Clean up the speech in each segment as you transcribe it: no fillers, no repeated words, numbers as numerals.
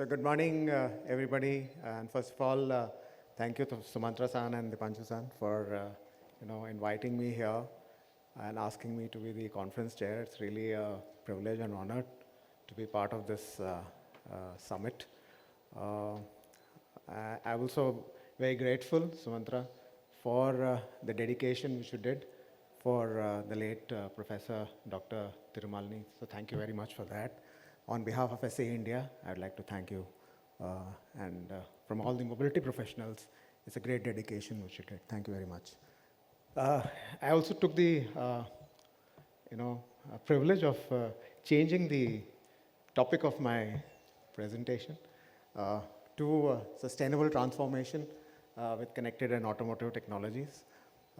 So good morning, everybody. And first of all, thank you to Sumantra-san and Dipanshu-san for inviting me here and asking me to be the conference chair. It's really a privilege and honor to be part of this summit. Uh, I'm also very grateful, Sumantra, for the dedication which you did for the late Professor Dr. Tirumalani. So thank you very much for that. On behalf of SAE India, I'd like to thank you. And from all the mobility professionals, it's a great dedication which you did. Thank you very much. I also took the privilege of changing the topic of my presentation to sustainable transformation with connected and automotive technologies.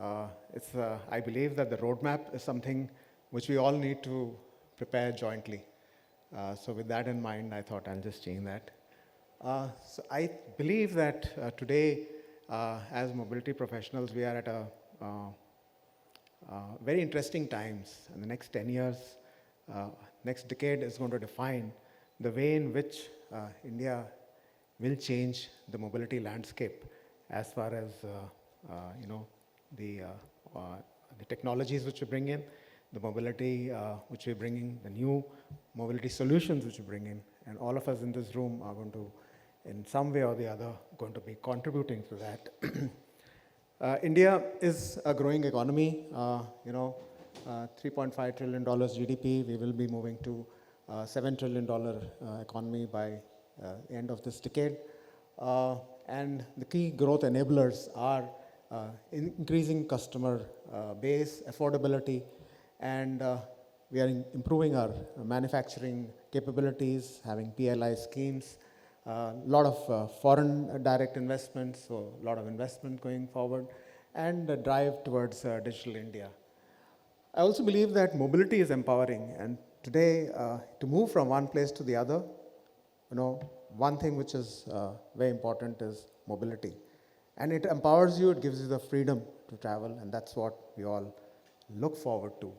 I believe that the roadmap is something which we all need to prepare jointly. So with that in mind, I thought I'll just change that. So I believe that today, as mobility professionals, we are at a very interesting times. In the next 10 years, next decade is going to define the way in which India will change the mobility landscape as far as the technologies which we bring in, the mobility which we're bringing, the new mobility solutions which we bring in, and all of us in this room are going to, in some way or the other, going to be contributing to that. India is a growing economy, $3.5 trillion GDP. We will be moving to $7 trillion economy by the end of this decade. And the key growth enablers are increasing customer base, affordability, and we are improving our manufacturing capabilities, having PLI schemes, a lot of foreign direct investments, so a lot of investment going forward, and a drive towards digital India. I also believe that mobility is empowering, and today, to move from one place to the other, one thing which is very important is mobility. And it empowers you, it gives you the freedom to travel, and that's what we all look forward to.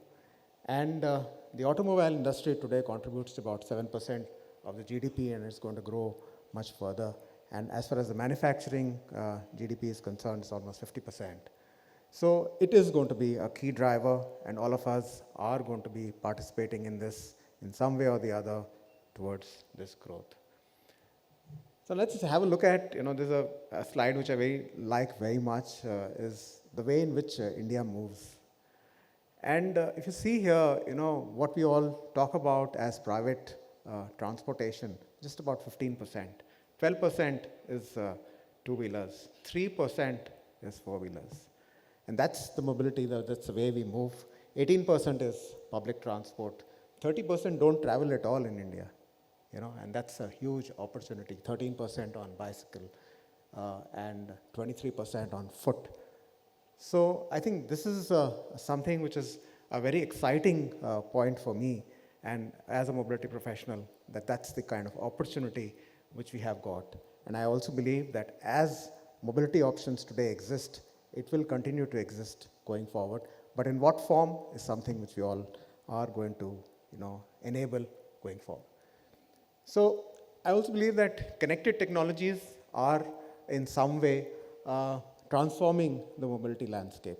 And the automobile industry today contributes to about 7% of the GDP, and it's going to grow much further. And as far as the manufacturing GDP is concerned, it's almost 50%. So it is going to be a key driver, and all of us are going to be participating in this in some way or the other towards this growth. So let's have a look at, there's a slide which I like very much, is the way in which India moves. And if you see here, what we all talk about as private transportation, just about 15%. 12% is two-wheelers. 3% is four-wheelers. And that's the mobility, that's the way we move. 18% is public transport. 30% don't travel at all in India. And that's a huge opportunity. 13% on bicycle and 23% on foot. So I think this is something which is a very exciting point for me, and as a mobility professional, that's the kind of opportunity which we have got. And I also believe that as mobility options today exist, it will continue to exist going forward. But in what form is something which we all are going to enable going forward. So I also believe that connected technologies are in some way transforming the mobility landscape.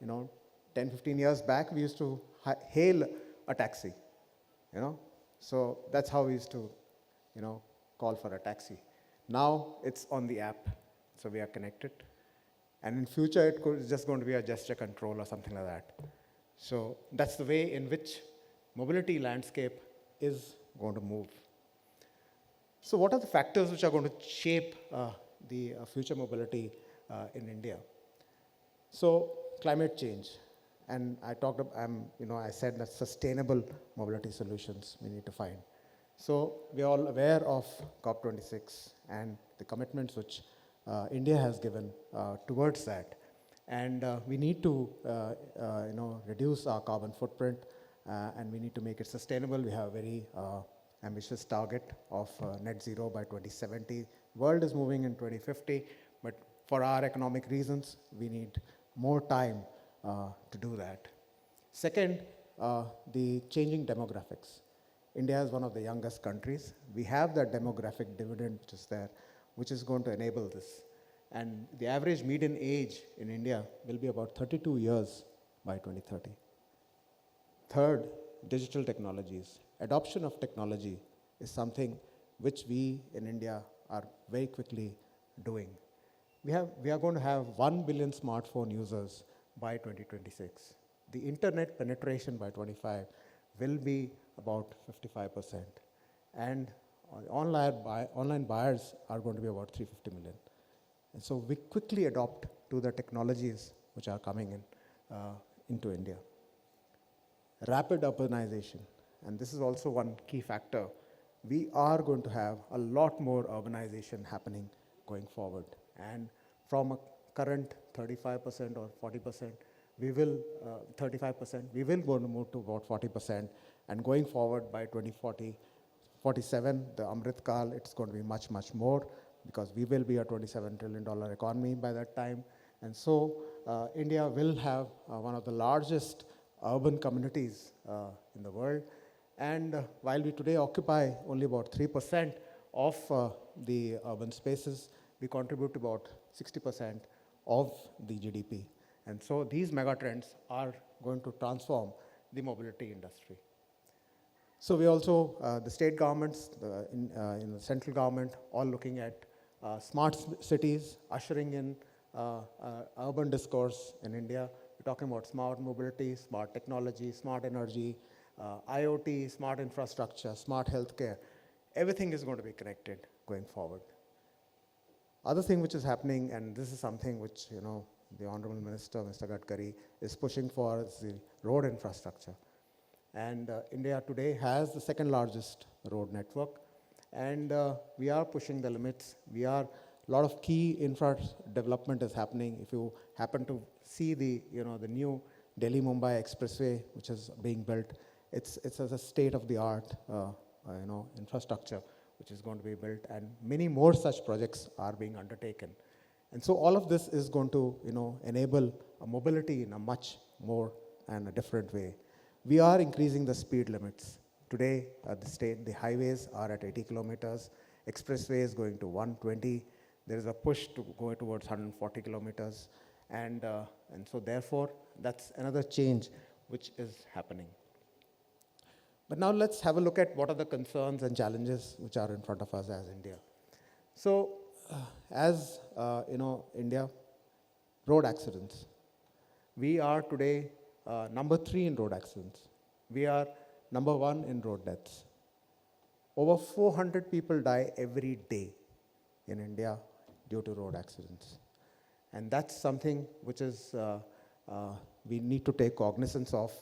10, 15 years back, we used to hail a taxi, So that's how we used to, call for a taxi. Now it's on the app, so we are connected. And in future, it's just going to be a gesture control or something like that. So that's the way in which mobility landscape is going to move. So what are the factors which are going to shape the future mobility in India? So climate change, and I said that sustainable mobility solutions we need to find. So we are all aware of COP26 and the commitments which India has given towards that. And we need to reduce our carbon footprint, and we need to make it sustainable. We have a very ambitious target of net zero by 2070. World is moving in 2050, but for our economic reasons, we need more time to do that. Second, the changing demographics. India is one of the youngest countries. We have that demographic dividend which is there, which is going to enable this. And the average median age in India will be about 32 years by 2030. Third, digital technologies. Adoption of technology is something which we in India are very quickly doing. We are going to have 1 billion smartphone users by 2026. The internet penetration by 25 will be about 55%. And online buyers are going to be about 350 million. And so we quickly adopt to the technologies which are coming into India. Rapid urbanization, and this is also one key factor. We are going to have a lot more urbanization happening going forward. And from a current 35% or 40%, we will, 35%, we will go to move to about 40%. And going forward by 2040, 47, the Amrit Kal, it's going to be much, much more because we will be a $27 trillion economy by that time. And so India will have one of the largest urban communities in the world. And while we today occupy only about 3% of the urban spaces, we contribute to about 60% of the GDP. And so these megatrends are going to transform the mobility industry. So we also, the state governments, in the central government, all looking at smart cities, ushering in urban discourse in India. We're talking about smart mobility, smart technology, smart energy, IoT, smart infrastructure, smart healthcare. Everything is going to be connected going forward. Other thing which is happening, and this is something which, you know, the Honorable Minister, Mr. Gadkari, is pushing for, is the road infrastructure. And India today has the second largest road network, and we are pushing the limits. A lot of key infra development is happening. If you happen to see the new Delhi-Mumbai expressway, which is being built, it's as a state-of-the-art infrastructure which is going to be built, and many more such projects are being undertaken. And so all of this is going to enable a mobility in a much more and a different way. We are increasing the speed limits. Today, the highways are at 80 kilometers, expressways going to 120. There is a push to go towards 140 kilometers. And so therefore, that's another change which is happening. But now let's have a look at what are the concerns and challenges which are in front of us as India. So as India, road accidents. We are today number 3 in road accidents. We are number 1 in road deaths. Over 400 people die every day in India due to road accidents. And that's something which is we need to take cognizance of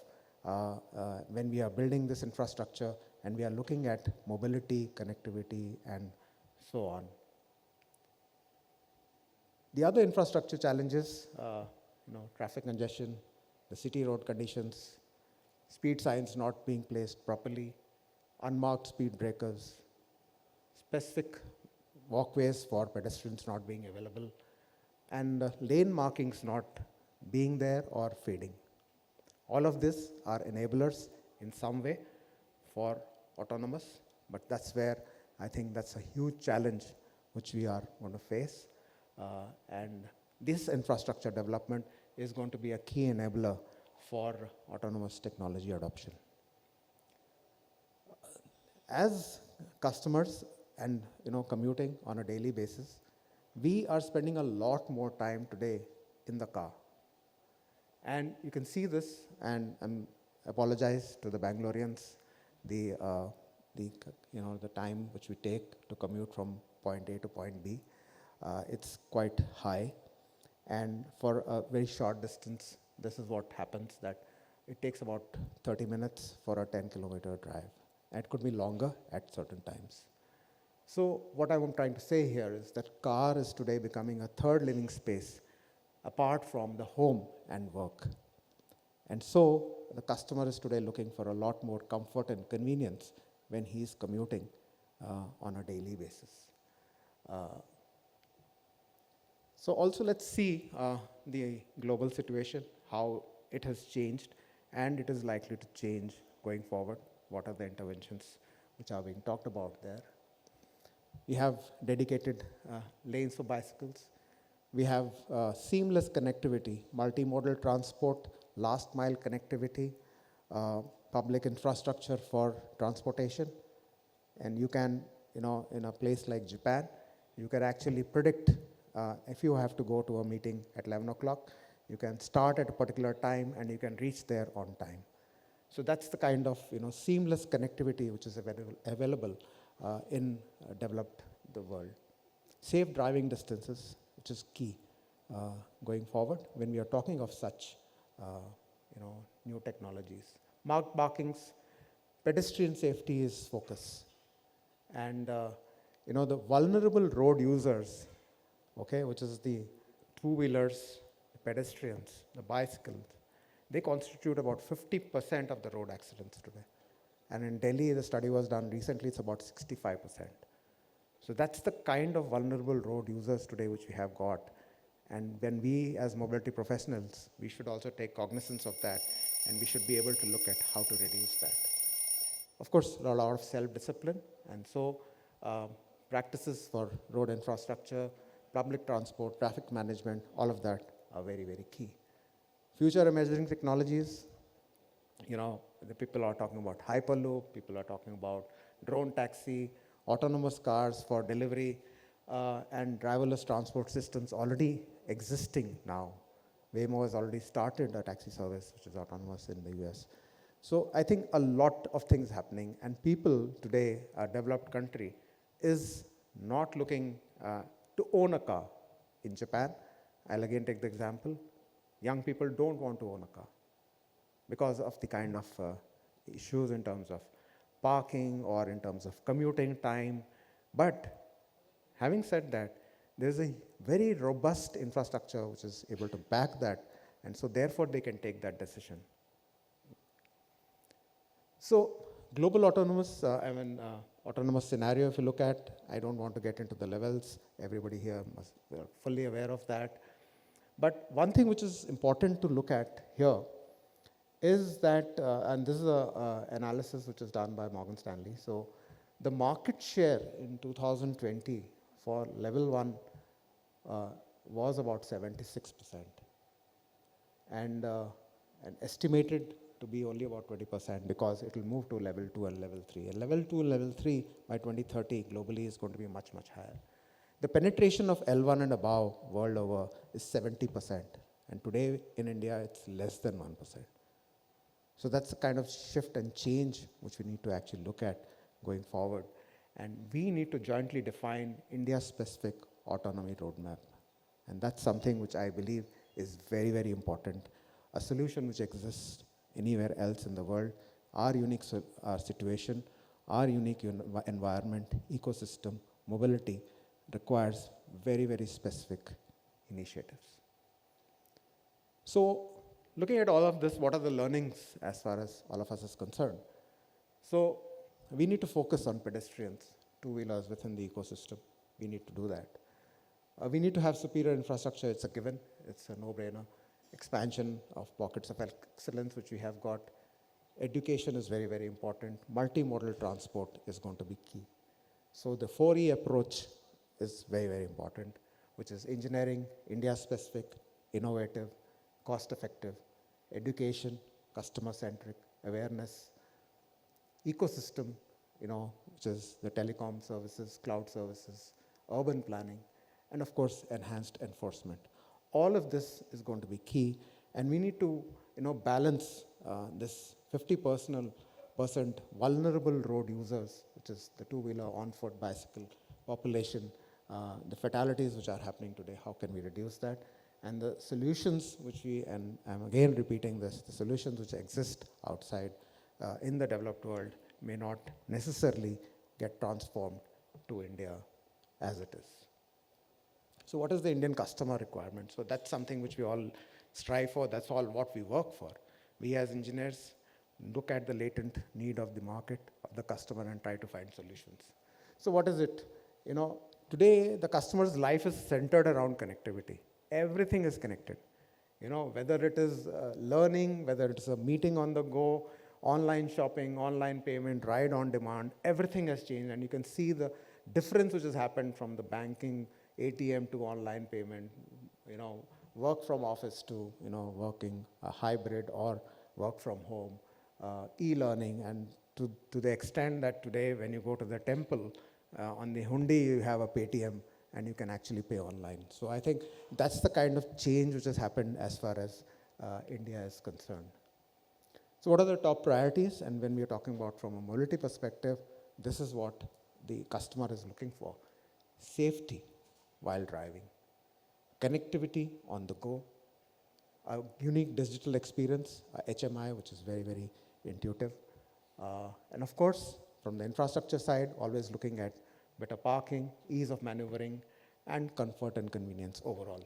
when we are building this infrastructure and we are looking at mobility, connectivity, and so on. The other infrastructure challenges, traffic congestion, the city road conditions, speed signs not being placed properly, unmarked speed breakers, specific walkways for pedestrians not being available, and lane markings not being there or fading. All of this are enablers in some way for autonomous, but that's where I think that's a huge challenge which we are going to face. And this infrastructure development is going to be a key enabler for autonomous technology adoption. As customers and commuting on a daily basis, we are spending a lot more time today in the car. And you can see this, and I apologize to the Bangaloreans, the time which we take to commute from point A to point B. It's quite high, and for a very short distance, this is what happens, that it takes about 30 minutes for a 10-kilometer drive. And it could be longer at certain times. So what I'm trying to say here is that car is today becoming a third living space apart from the home and work. And so the customer is today looking for a lot more comfort and convenience when he's commuting on a daily basis. So also let's see the global situation, how it has changed, and it is likely to change going forward. what are the interventions which are being talked about there. We have dedicated lanes for bicycles. We have seamless connectivity, multimodal transport, last mile connectivity, public infrastructure for transportation. And you can, in a place like Japan, you can actually predict if you have to go to a meeting at 11 o'clock, you can start at a particular time and you can reach there on time. So that's the kind of seamless connectivity which is available in developed the world. Safe driving distances, which is key going forward when we are talking of such new technologies. Marked markings, pedestrian safety is focus. And the vulnerable road users, okay, which is the two-wheelers, the pedestrians, the bicycles, they constitute about 50% of the road accidents today. And in Delhi, the study was done recently, it's about 65%. So that's the kind of vulnerable road users today which we have got. And when we as mobility professionals, we should also take cognizance of that, and we should be able to look at how to reduce that. Of course, a lot of self-discipline, and so practices for road infrastructure, public transport, traffic management, all of that are very, very key. Future emerging technologies, the people are talking about Hyperloop, people are talking about drone taxi, autonomous cars for delivery, and driverless transport systems already existing now. Waymo has already started a taxi service, which is autonomous in the US. So I think a lot of things happening, and people today, a developed country, is not looking to own a car. In Japan, I'll again take the example, young people don't want to own a car because of the kind of issues in terms of parking or in terms of commuting time. But having said that, there's a very robust infrastructure which is able to back that, and so therefore they can take that decision. So global autonomous, autonomous scenario, if you look at, I don't want to get into the levels, everybody here must be fully aware of that. But one thing which is important to look at here is that, and this is an analysis which is done by Morgan Stanley. So the market share in 2020 for level 1 was about 76%, and estimated to be only about 20% because it will move to level 2 and level 3. And level 2 and level 3 by 2030 globally is going to be much, much higher. The penetration of L1 and above world over is 70%, and today in India it's less than 1%. So that's the kind of shift and change which we need to actually look at going forward. And we need to jointly define India-specific autonomy roadmap. And that's something which I believe is very, very important. A solution which exists anywhere else in the world, our unique situation, our unique environment, ecosystem, mobility requires very, very specific initiatives. So looking at all of this, what are the learnings as far as all of us is concerned? So we need to focus on pedestrians, two-wheelers within the ecosystem. We need to do that. We need to have superior infrastructure. It's a given. It's a no-brainer. Expansion of pockets of excellence, which we have got. Education is very, very important. Multimodal transport is going to be key. So the Fourier approach is very, very important, which is engineering, India-specific, innovative, cost-effective, education, customer-centric, awareness, ecosystem, which is the telecom services, cloud services, urban planning, and of course, enhanced enforcement. All of this is going to be key, and we need to, balance this 50% vulnerable road users, which is the two-wheeler, on-foot, bicycle population, the fatalities which are happening today. How can we reduce that? And the solutions which and I'm again repeating this, the solutions which exist outside in the developed world may not necessarily get transformed to India as it is. So what is the Indian customer requirement? So that's something which we all strive for. That's all what we work for. We as engineers look at the latent need of the market, of the customer, and try to find solutions. So what is it? Today the customer's life is centered around connectivity. Everything is connected. Whether it is learning, whether it is a meeting on the go, online shopping, online payment, ride on demand, everything has changed. And you can see the difference which has happened from the banking, ATM to online payment, work from office to, working a hybrid or work from home, e-learning, and to the extent that today when you go to the temple, on the hundi you have a Paytm and you can actually pay online. So I think that's the kind of change which has happened as far as India is concerned. So what are the top priorities? And when we are talking about from a mobility perspective, this is what the customer is looking for. Safety while driving, connectivity on the go, a unique digital experience, a HMI, which is very, very intuitive. And of course, from the infrastructure side, always looking at better parking, ease of maneuvering, and comfort and convenience overall.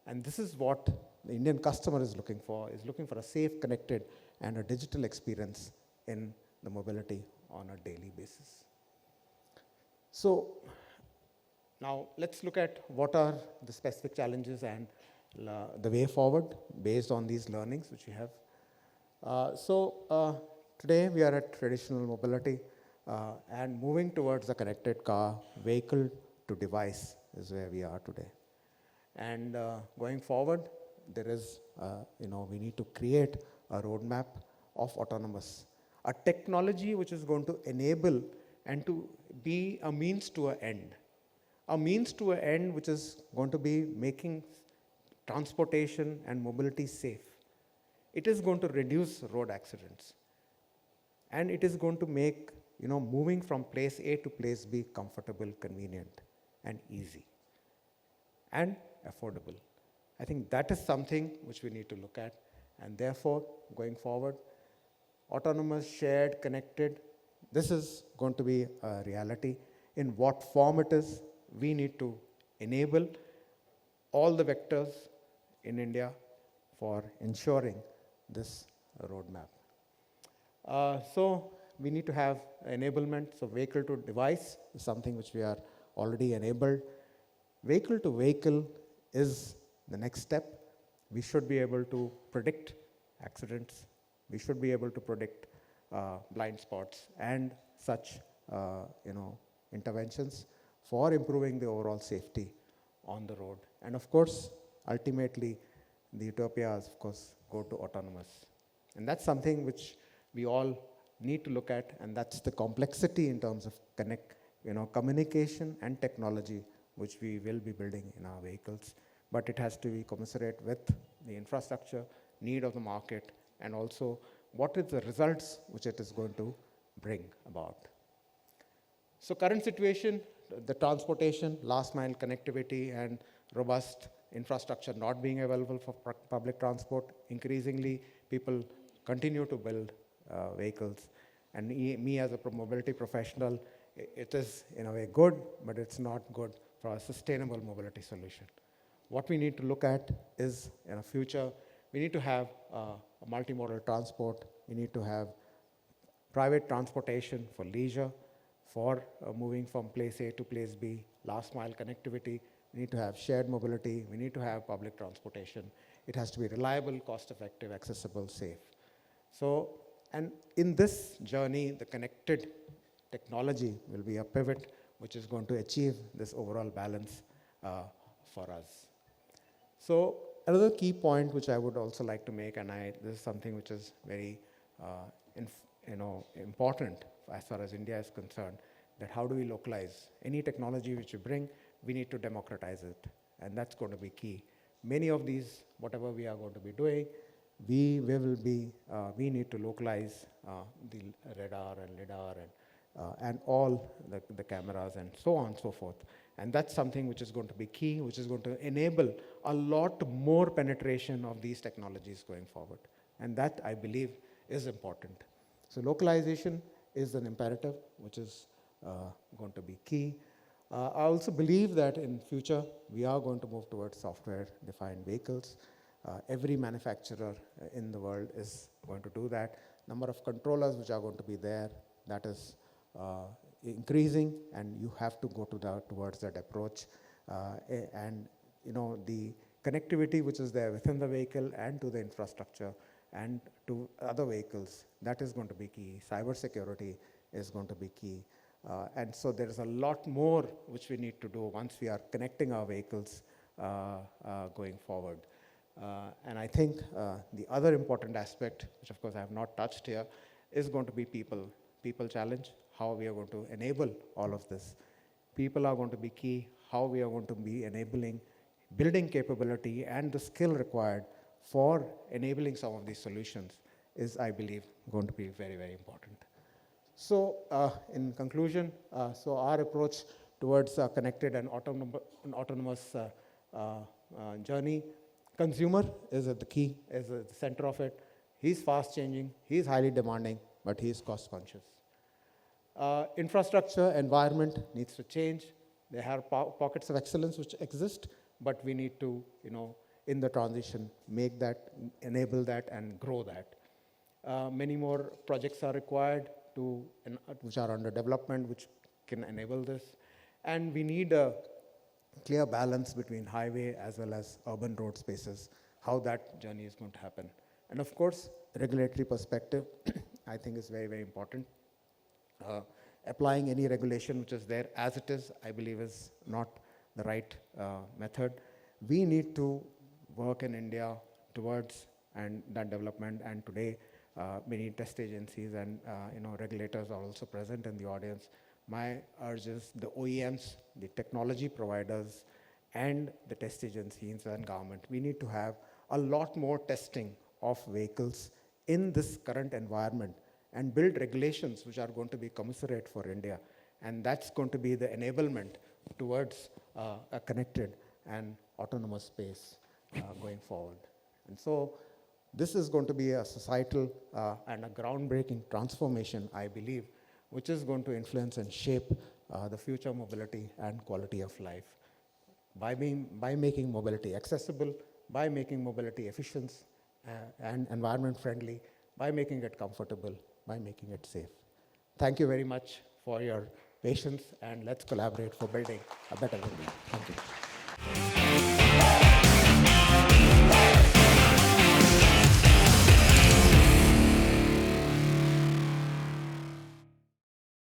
And this is what the Indian customer is looking for a safe, connected, and a digital experience in the mobility on a daily basis. So now let's look at what are the specific challenges and the way forward based on these learnings which we have. Today we are at traditional mobility and moving towards the connected car, vehicle to device is where we are today. And going forward, there is, we need to create a roadmap of autonomous, a technology which is going to enable and to be a means to an end. A means to an end which is going to be making transportation and mobility safe. It is going to reduce road accidents. And it is going to make, moving from place A to place B comfortable, convenient, and easy, and affordable. I think that is something which we need to look at. And therefore, going forward, autonomous, shared, connected, this is going to be a reality. In what form it is, we need to enable all the vectors in India for ensuring this roadmap. So we need to have enablement. So vehicle to device is something which we are already enabled. Vehicle to vehicle is the next step. We should be able to predict accidents. We should be able to predict blind spots and such, interventions for improving the overall safety on the road. And of course, ultimately, the utopia is, of course, go to autonomous. And that's something which we all need to look at, and that's the complexity in terms of communication and technology which we will be building in our vehicles. But it has to be commensurate with the infrastructure, need of the market, and also what is the results which it is going to bring about. So current situation, the transportation, last mile connectivity and robust infrastructure not being available for public transport. Increasingly, people continue to build vehicles. And me as a mobility professional, it is in a way good, but it's not good for a sustainable mobility solution. What we need to look at is, in the future, we need to have a multimodal transport. We need to have private transportation for leisure, for moving from place A to place B, last mile connectivity. We need to have shared mobility. We need to have public transportation. It has to be reliable, cost-effective, accessible, safe. So, and in this journey, the connected technology will be a pivot which is going to achieve this overall balance for us. So another key point which I would also like to make, and this is something which is very important as far as India is concerned, that how do we localize? Any technology which we bring, we need to democratize it, and that's going to be key. Many of these, whatever we are going to be doing, we need to localize the radar and lidar and all the cameras and so on and so forth. And that's something which is going to be key, which is going to enable a lot more penetration of these technologies going forward. And that, I believe, is important. So localization is an imperative, which is going to be key. I also believe that in future, we are going to move towards software-defined vehicles. Every manufacturer in the world is going to do that. Number of controllers which are going to be there, that is increasing, and you have to go towards that approach. And the connectivity which is there within the vehicle and to the infrastructure and to other vehicles. That is going to be key. Cybersecurity is going to be key. And so there is a lot more which we need to do once we are connecting our vehicles going forward. And I think the other important aspect, which of course I have not touched here, is going to be people challenge, how we are going to enable all of this. People are going to be key, how we are going to be enabling building capability and the skill required for enabling some of these solutions is, I believe, going to be very, very important. So in conclusion, so our approach towards connected and autonomous journey, consumer is at the key, is at the center of it. He's fast changing, he's highly demanding, but he's cost conscious. Infrastructure, environment needs to change. There are pockets of excellence which exist, but we need to, in the transition, make that, enable that, and grow that. Many more projects are required which are under development, which can enable this. And we need a clear balance between highway as well as urban road spaces, how that journey is going to happen. And of course, regulatory perspective, I think is very, very important. Applying any regulation which is there as it is, I believe is not the right method. We need to work in India towards that development, and today many test agencies and regulators are also present in the audience. My urge is the OEMs, the technology providers, and the test agencies and government. We need to have a lot more testing of vehicles in this current environment and build regulations which are going to be commensurate for India. And that's going to be the enablement towards a connected and autonomous space going forward. And so this is going to be a societal and a groundbreaking transformation, I believe, which is going to influence and shape the future mobility and quality of life. By making mobility accessible, by making mobility efficient and environment friendly, by making it comfortable, by making it safe. Thank you very much for your patience, and let's collaborate for building a better India. Thank you.